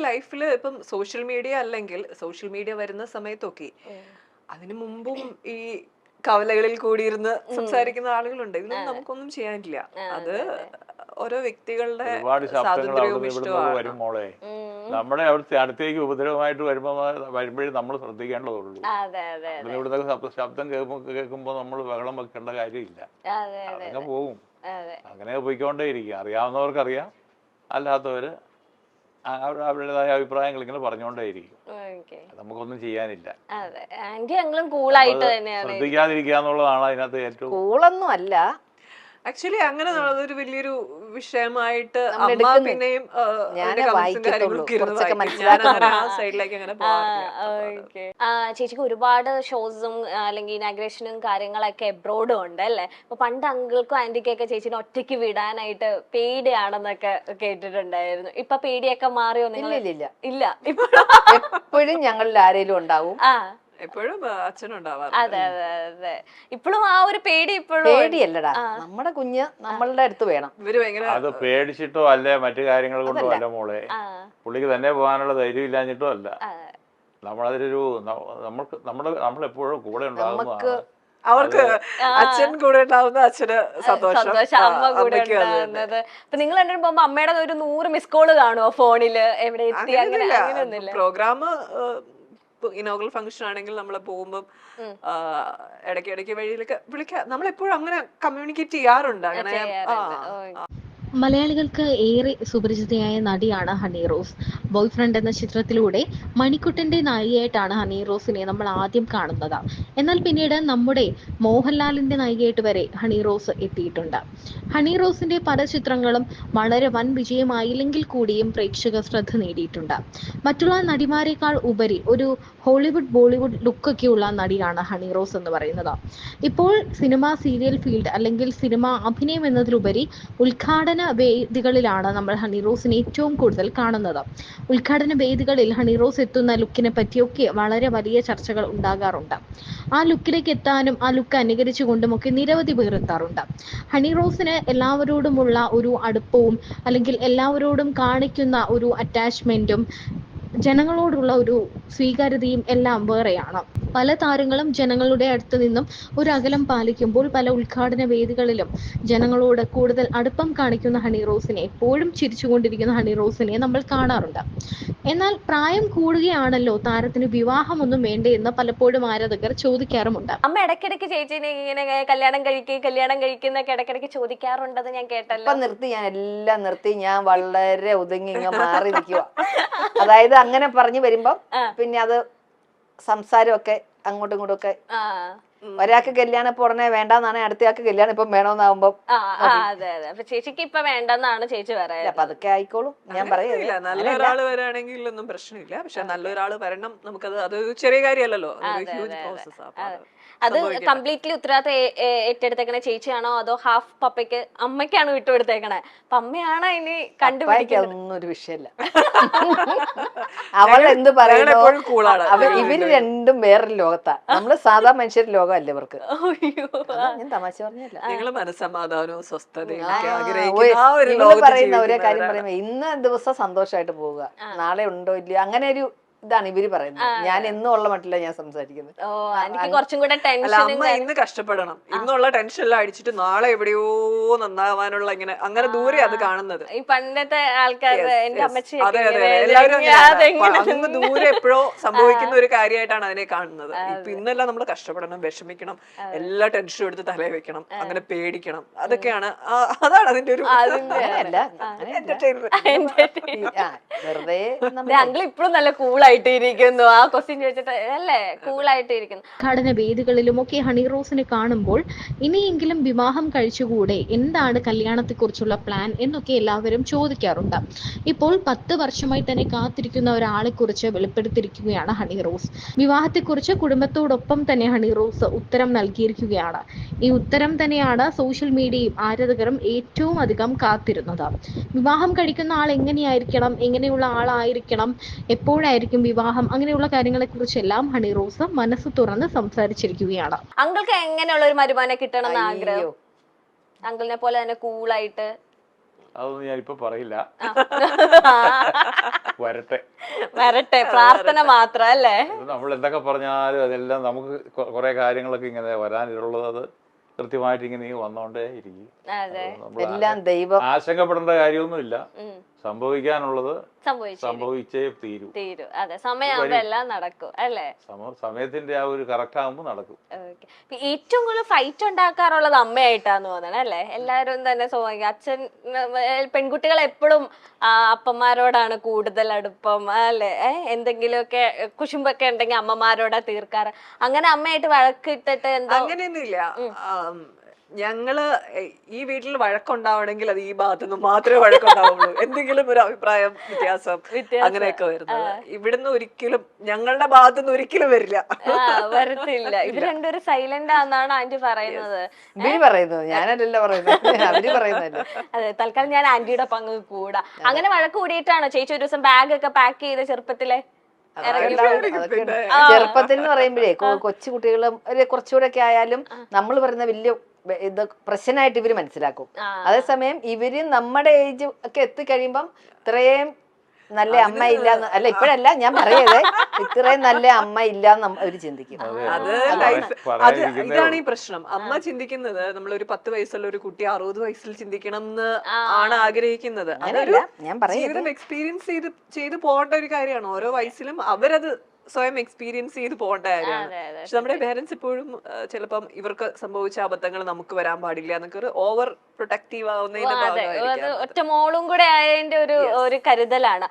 ലൈഫിൽ ഇപ്പം social media അല്ലെങ്കിൽ സോഷ്യൽ മീഡിയ വരുന്ന സമയത്തൊക്കെ അതിനു മുമ്പും ഈ കവലകളിൽ കൂടിയിരുന്ന് സംസാരിക്കുന്ന ആളുകളുണ്ട്. ഇതിലൊന്നും നമുക്കൊന്നും ചെയ്യാനില്ല. അത് ഓരോ വ്യക്തികളുടെ ഒരുപാട് ശബ്ദങ്ങൾ സ്വാതന്ത്ര്യവും അവിടെ ഇവിടുന്ന് ഇഷ്ടമാണ്. വരും മോളെ. നമ്മുടെ അവിടുത്തെ അടുത്തേക്ക് ഉപദ്രവമായിട്ട് വരുമ്പോഴേ നമ്മൾ ശ്രദ്ധിക്കേണ്ടതുള്ളൂ. അവിടെ ഇവിടുന്ന് ശബ്ദം കേൾക്കുമ്പോൾ നമ്മൾ ബഹളം വെക്കേണ്ട കാര്യമില്ല. അങ്ങനെ പോകും. അങ്ങനെ പോയിക്കൊണ്ടേ ഇരിക്കും. അറിയാവുന്നവർക്കറിയാം, അല്ലാത്തവര് അവരുടേതായ അഭിപ്രായങ്ങൾ ഇങ്ങനെ പറഞ്ഞുകൊണ്ടേയിരിക്കും. നമുക്കൊന്നും ചെയ്യാനില്ല. ശ്രദ്ധിക്കാതിരിക്കുക എന്നുള്ളതാണ് അതിനകത്ത് ഏറ്റവും. കൂളൊന്നും അല്ല ആക്ച്വലി അങ്ങനെ ഒരു വലിയൊരു വിഷയമായിട്ട് അമ്മ പിന്നെയും ചേച്ചിക്ക് ഒരുപാട് ഷോസും അല്ലെങ്കിൽ ഇനാഗ്രേഷനും കാര്യങ്ങളൊക്കെ എബ്രോഡും ഉണ്ട് അല്ലേ? അപ്പൊ പണ്ട് അങ്കിൾക്കും ആന്റിക്കൊക്കെ ചേച്ചിനെ ഒറ്റയ്ക്ക് വിടാനായിട്ട് പേടിയാണെന്നൊക്കെ കേട്ടിട്ടുണ്ടായിരുന്നു. ഇപ്പൊ പേടിയൊക്കെ മാറിയോ? ഇല്ല, എപ്പോഴും ഞങ്ങളിൽ ആരെങ്കിലും ഉണ്ടാവും. എപ്പോഴും അച്ഛനുണ്ടാവാറ്. അതെ അതെ അതെ. ഇപ്പോഴും ആ ഒരു പേടി ഇപ്പോഴും പേടിയല്ലടാ, നമ്മുടെ കുഞ്ഞ് നമ്മളുടെ അടുത്ത് വേണം. അത് പേടിച്ചിട്ടോ അല്ലെ മറ്റു കാര്യങ്ങൾ കൊണ്ടോ അല്ല മോളെ. പുള്ളിക്ക് തന്നെ പോകാനുള്ള ധൈര്യം ഇല്ലാഞ്ഞിട്ടോ അല്ല. നമ്മളതിലൊരു നമ്മളെപ്പോഴും കൂടെ ഉണ്ടാകുന്നതാണ്. അവർക്ക് അച്ഛൻ കൂടെ ഉണ്ടാവുന്ന അച്ഛന് സന്തോഷം, അമ്മ കൂടെ ഉണ്ടാവുന്നത്. അപ്പൊ നിങ്ങൾ രണ്ടും പോകുമ്പോ അമ്മയുടെ ഒരു 100 മിസ് കോള് കാണുമോ ഫോണില്? എവിടെ എത്തി? അങ്ങനെയൊന്നുമില്ല. പ്രോഗ്രാം ഇനോഗ്രൽ ഫംഗ്ഷൻ ആണെങ്കിൽ നമ്മൾ പോകുമ്പോൾ ഇടയ്ക്ക് വഴിയിലൊക്കെ വിളിക്കാം. നമ്മളെപ്പോഴും അങ്ങനെ കമ്മ്യൂണിക്കേറ്റ് ചെയ്യാറുണ്ട്. അങ്ങനെ മലയാളികൾക്ക് ഏറെ സുപരിചിതയായ നടിയാണ് ഹണി റോസ്. ബോയ് ഫ്രണ്ട് എന്ന ചിത്രത്തിലൂടെ മണിക്കുട്ടന്റെ നായികയായിട്ടാണ് ഹണി റോസിനെ നമ്മൾ ആദ്യം കാണുന്നത്. എന്നാൽ പിന്നീട് നമ്മുടെ മോഹൻലാലിന്റെ നായികയായിട്ട് വരെ ഹണി റോസ് എത്തിയിട്ടുണ്ട്. ഹണി റോസിന്റെ പല ചിത്രങ്ങളും വളരെ വൻ വിജയമായില്ലെങ്കിൽ കൂടിയും പ്രേക്ഷക ശ്രദ്ധ നേടിയിട്ടുണ്ട്. മറ്റുള്ള നടിമാരെക്കാൾ ഉപരി ഒരു ഹോളിവുഡ് ബോളിവുഡ് ലുക്കൊക്കെയുള്ള നടിയാണ് ഹണി റോസ് എന്ന് പറയുന്നത്. ഇപ്പോൾ സിനിമ സീരിയൽ ഫീൽഡ് അല്ലെങ്കിൽ സിനിമ അഭിനയം എന്നതിലുപരി ഉദ്ഘാടന വേദികളിലാണ് നമ്മൾ ഹണി റോസിനെ ഏറ്റവും കൂടുതൽ കാണുന്നത്. ഉദ്ഘാടന വേദികളിൽ ഹണി റോസ് എത്തുന്ന ലുക്കിനെ പറ്റിയൊക്കെ വളരെ വലിയ ചർച്ചകൾ ഉണ്ടാകാറുണ്ട്. ആ ലുക്കിലേക്ക് എത്താനും ആ ലുക്ക് അനുകരിച്ചുകൊണ്ടും ഒക്കെ നിരവധി പേർ എത്താറുണ്ട്. ഹണി റോസിന് എല്ലാവരോടുമുള്ള ഒരു അടുപ്പവും അല്ലെങ്കിൽ എല്ലാവരോടും കാണിക്കുന്ന ഒരു അറ്റാച്ച്മെന്റും ജനങ്ങളോടുള്ള ഒരു സ്വീകാര്യതയും എല്ലാം വേറെയാണ്. പല താരങ്ങളും ജനങ്ങളുടെ അടുത്ത് നിന്നും ഒരു അകലം പാലിക്കുമ്പോൾ പല ഉദ്ഘാടന വേദികളിലും ജനങ്ങളോട് കൂടുതൽ അടുപ്പം കാണിക്കുന്ന ഹണി റോസിനെ, എപ്പോഴും ചിരിച്ചുകൊണ്ടിരിക്കുന്ന ഹണി റോസിനെ നമ്മൾ കാണാറുണ്ട്. എന്നാൽ പ്രായം കൂടുകയാണല്ലോ, താരത്തിന് വിവാഹമൊന്നും വേണ്ടേ എന്ന് പലപ്പോഴും ആരാധകർ ചോദിക്കാറുമുണ്ട്. അമ്മ ഇടയ്ക്കിടയ്ക്ക് ചേച്ചിനെ ഇങ്ങനെ കല്യാണം കഴിക്കുന്നൊക്കെ ഇടയ്ക്കിടയ്ക്ക് ചോദിക്കാറുണ്ടെന്ന് ഞാൻ കേട്ടല്ലോ. ഞാൻ എല്ലാം നിർത്തി. ഞാൻ വളരെ ഒതുങ്ങി മാറി നിൽക്കുക. അതായത് അങ്ങനെ പറഞ്ഞു വരുമ്പോ പിന്നെ അത് സംസാരമൊക്കെ അങ്ങോട്ടും ഇങ്ങോട്ടും ഒക്കെ. ഒരാൾക്ക് കല്യാണം ഇപ്പൊ ഉടനെ വേണ്ടെന്നാണ്, അടുത്തയാൾക്ക് കല്യാണം ഇപ്പം വേണമെന്നാവുമ്പോ ചേച്ചിക്ക് ഇപ്പൊ വേണ്ടെന്നാണ് ചേച്ചി പറയാ. അപ്പൊ അതൊക്കെ ആയിക്കോളും. ഞാൻ പറയില്ല, നല്ലൊരാള് വരാണെങ്കിൽ ഒന്നും പ്രശ്നമില്ല. പക്ഷെ നല്ലൊരാള് വരണം. നമുക്കത് അതൊരു ചെറിയ കാര്യമല്ലല്ലോ. അത് കംപ്ലീറ്റ്ലി ഉത്തരവാദിത്തം ഏറ്റെടുത്തേക്കണേ ചേച്ചിയാണോ അതോ ഹാഫ് പപ്പയ്ക്ക് അമ്മയ്ക്കാണ് വിട്ടുകൊടുത്തേക്കണേ? അപ്പൊ അമ്മയാണോ ഇനി കണ്ടുപിടിക്കുന്നത്? ഒന്നും ഒരു വിഷയമല്ല. അവൾ എന്ത് പറയുന്നു, ഇവര് രണ്ടും വേറൊരു ലോകത്താ. നമ്മള് സാധാ മനുഷ്യരുടെ ലോകമല്ല ഇവർക്ക്. ഞാൻ തമാശ പറഞ്ഞല്ല. നിങ്ങള് മനസ്സമാധാനവും സ്വസ്ഥതയും പറയുന്ന ഒരേ കാര്യം പറയുമ്പോ ഇന്ന് ദിവസം സന്തോഷമായിട്ട് പോവുക, നാളെ ഉണ്ടോ ഇല്ലയോ അങ്ങനെ ഒരു ഇതാണ് ഇവര് പറയുന്നത്. ഞാൻ എന്നും ഉള്ള മട്ടില്ല ഞാൻ സംസാരിക്കുന്നത്. അമ്മ ഇന്ന് കഷ്ടപ്പെടണം, ഇന്നുള്ള ടെൻഷനെല്ലാം അടിച്ചിട്ട് നാളെ എവിടെയോ നന്നാവാനുള്ള അങ്ങനെ ദൂരെ അത് കാണുന്നത്. ഈ പണ്ടത്തെ ആൾക്കാർ അതെ അതെ, എല്ലാവരും അങ്ങ് ദൂരെ എപ്പോഴോ സംഭവിക്കുന്ന ഒരു കാര്യമായിട്ടാണ് അതിനെ കാണുന്നത്. ഇപ്പൊ ഇന്നെല്ലാം നമ്മൾ കഷ്ടപ്പെടണം, വിഷമിക്കണം, എല്ലാ ടെൻഷനും എടുത്ത് തലയിൽ വെക്കണം, അങ്ങനെ പേടിക്കണം. അതൊക്കെയാണ്, അതാണ് അതിന്റെ ഒരു അങ്കിൾ ഇപ്പോഴും നല്ല കൂളായിട്ടിരിക്കുന്നു. ആ ക്വസ്റ്റ്യൻ ചോദിച്ചിട്ട് അല്ലേ കൂളായിട്ടിരിക്കുന്നു. ഉദ്ഘാടന വേദികളിലുമൊക്കെ ഹണി റോസിനെ കാണുമ്പോൾ ഇനിയെങ്കിലും വിവാഹം കഴിച്ചുകൂടെ, എന്താണ് കല്യാണത്തെ കുറിച്ചുള്ള പ്ലാൻ എന്നൊക്കെ എല്ലാവരും ചോദിക്കാറുണ്ട്. ഇപ്പോൾ 10 വർഷമായി തന്നെ കാത്തിരിക്കുന്ന ഒരാളെ കുറിച്ച് വെളിപ്പെടുത്തിയിരിക്കുകയാണ് ഹണി റോസ്. വിവാഹത്തെക്കുറിച്ച് കുടുംബത്തോടൊപ്പം തന്നെ ഹണി റോസ് ഉത്തരം നൽകിയിരിക്കുകയാണ്. ഈ ഉത്തരം തന്നെയാണ് സോഷ്യൽ മീഡിയയും ആരാധകരും ഏറ്റവും അധികം കാത്തിരുന്നത്. വിവാഹം കഴിക്കുന്ന ആൾ എങ്ങനെയായിരിക്കണം, എങ്ങനെയുള്ള ആളായിരിക്കണം, എപ്പോഴായിരിക്കും വിവാഹം, അങ്ങനെയുള്ള കാര്യങ്ങളെ കുറിച്ചെല്ലാം ഹണി റോസ് മനസ്സ് തുറന്ന് സംസാരിച്ചിരിക്കുകയാണ്. അങ്കിൾക്ക് എങ്ങനെയുള്ള ഒരു മരുമാനെ കിട്ടണം എന്ന് ആഗ്രഹം? അങ്കിളിനെ പോലെ തന്നെ കൂളായിട്ട്. അതൊന്നും ഞാനിപ്പോ പറയില്ല. വരട്ടെ വരട്ടെ, പ്രാർത്ഥന മാത്രം അല്ലേ? നമ്മൾ എന്തൊക്കെ പറഞ്ഞാലും അതെല്ലാം നമുക്ക് കുറെ കാര്യങ്ങളൊക്കെ ഇങ്ങനെ വരാനുള്ളത് അത് കൃത്യമായിട്ട് ഇങ്ങനെ വന്നോണ്ടേ ഇരിക്കും. എല്ലാം ദൈവം. ആശങ്കപ്പെടേണ്ട കാര്യമൊന്നുമില്ല. സംഭവിക്കാനുള്ളത് സംഭവിച്ചേ തീരൂ. അതെ, സമയമാകുമ്പോ എല്ലാം നടക്കും അല്ലേ? സമയത്തിന്റെ ആ ഒരു കറക്റ്റ് ആകുമ്പോ നടക്കും. ഏറ്റവും കൂടുതൽ ഫൈറ്റ് ഉണ്ടാക്കാറുള്ളത് അമ്മയായിട്ടാന്ന് തോന്നണം അല്ലേ? എല്ലാരും തന്നെ സ്വാഭാവികം. അച്ഛൻ, പെൺകുട്ടികൾ എപ്പോഴും അപ്പന്മാരോടാണ് കൂടുതൽ അടുപ്പം അല്ലെ? എന്തെങ്കിലുമൊക്കെ കുശുമ്പൊക്കെ ഉണ്ടെങ്കിൽ അമ്മമാരോടാ തീർക്കാറ്. അങ്ങനെ അമ്മയായിട്ട് വഴക്കിട്ടിട്ട് എന്താ? അങ്ങനെയൊന്നുമില്ല. ഞങ്ങള് ഈ വീട്ടിൽ വഴക്കുണ്ടാവണമെങ്കിൽ അത് ഈ ഭാഗത്തുനിന്ന് മാത്രമേ വഴക്കുണ്ടാവുള്ളൂ. എന്തെങ്കിലും ഒരു അഭിപ്രായം വ്യത്യാസം അങ്ങനെയൊക്കെ വരുന്നത് ഇവിടുന്ന് ഒരിക്കലും ഞങ്ങളുടെ ഭാഗത്തുനിന്ന് ഒരിക്കലും വരില്ല. വരത്തില്ല. ഇവര് രണ്ടുപേരും സൈലന്റ് ആണെന്നാണ് ആന്റി പറയുന്നത്. ഇവര് പറയുന്നത്, ഞാനല്ലല്ലോ പറയുന്നത്, അവര് പറയുന്നല്ലോ. അതെ, തൽക്കാലം ഞാൻ ആന്റിയുടെ പങ്ക് കൂടാ. അങ്ങനെ വഴക്ക് കൂടിയിട്ടാണോ ചേച്ചി ഒരു ദിവസം ബാഗ് ഒക്കെ പാക്ക് ചെയ്ത് ചെറുപ്പത്തിലെ? ചെറുപ്പത്തിൽ എന്ന് പറയുമ്പോഴേ കൊച്ചു കുട്ടികളും കുറച്ചുകൂടെ ഒക്കെ ആയാലും നമ്മൾ പറയുന്ന വലിയ ഇത് പ്രശ്നമായിട്ട് ഇവര് മനസ്സിലാക്കും. അതേസമയം ഇവര് നമ്മുടെ ഏജ് ഒക്കെ എത്തിക്കഴിയുമ്പം ഇത്രയും നല്ല അമ്മ ഇല്ല, അല്ല ഇപ്പോഴല്ല ഞാൻ പറയതേ, ഇത്രയും നല്ല അമ്മ ഇല്ലാന്ന് അവര് ചിന്തിക്കും. അത് ഇതാണ് ഈ പ്രശ്നം. അമ്മ ചിന്തിക്കുന്നത് നമ്മളൊരു 10 വയസ്സുള്ള ഒരു കുട്ടി 60 വയസ്സിൽ ചിന്തിക്കണം എന്ന് ആണ് ആഗ്രഹിക്കുന്നത്. അതൊരു ജീവിതം എക്സ്പീരിയൻസ് ചെയ്ത് പോകേണ്ട ഒരു കാര്യമാണ്. ഓരോ വയസ്സിലും അവരത് സ്വയം എക്സ്പീരിയൻസ് ചെയ്ത് പോകേണ്ട കാര്യമാണ്. പക്ഷെ നമ്മുടെ പേരൻസ് ഇപ്പോഴും ചിലപ്പം ഇവർക്ക് സംഭവിച്ച അബദ്ധങ്ങൾ നമുക്ക് വരാൻ പാടില്ല എന്നൊക്കെ ഒരു ഓവർ പ്രൊട്ടക്റ്റീവ് ആവുന്നതിന്റെ ഭാഗമായിരിക്കും. ഒറ്റ മോളും കൂടെ ആയതിന്റെ ഒരു കരുതലാണ്.